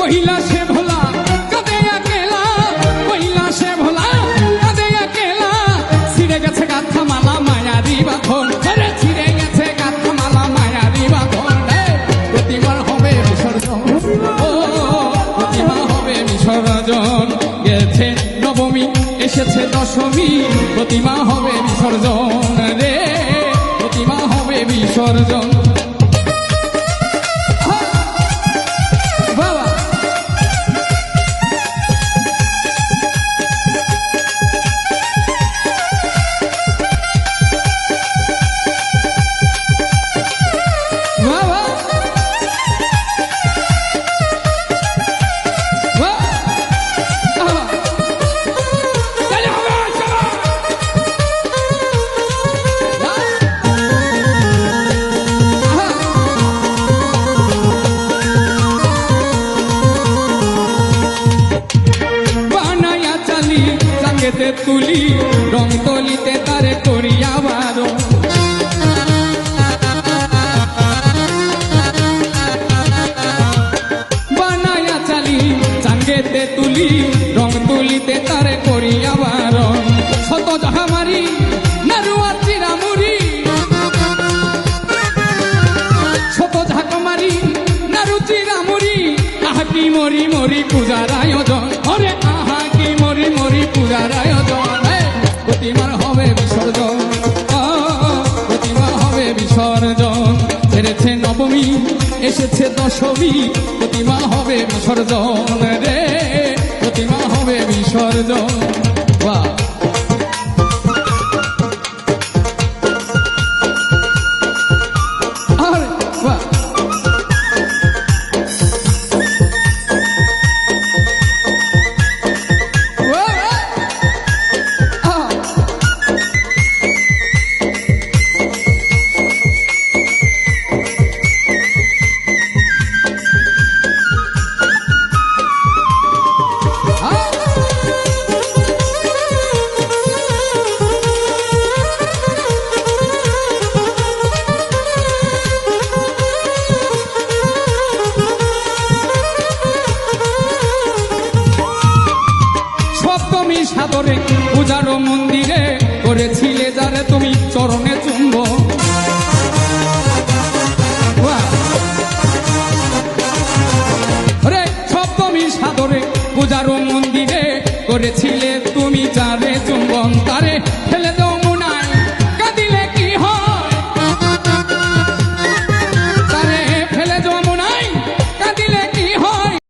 কহিলা সে ভোলা কাঁদে একেলা, কহিলা সে ভোলা কাঁদে একেলা, ছিঁড়ে গেছে গাথা মালা মায়ারি বাঁধন, আরে ছিঁড়ে গেছে গাথা মালা মায়ারি বাঁধন। প্রতিমার হবে বিসর্জন, ও প্রতিমা হবে বিসর্জন, গেছে নবমী এসেছে দশমী, প্রতিমা হবে বিসর্জন রে, প্রতিমা হবে বিসর্জন। তুলি রং তলিতে তারে করিয়া বারো, বানায়া চালি চাঙ্গেতে তুলি রং তুলিতে তারে করিয়া বারো, শত জাহামারি নারুয়া চিরামুরি, শত ঝাঁকমারি নারু চিরামুরি, আহাকি মরি মরি পূজার আয়োজন, অরে আহাকি মরি মরি পূজার আয়োজন। প্রতিমার হবে বিসর্জন, প্রতিমা হবে বিসর্জন, ছেড়েছে নবমী এসেছে দশমী, প্রতিমা হবে বিসর্জন রে, প্রতিমা হবে বিসর্জন। বাহ সাদরে পূজারো মন্দিরে করেছিলে যারে তুমি চরণে চুম্ব, রে সপ্তমী সাদরে পূজারো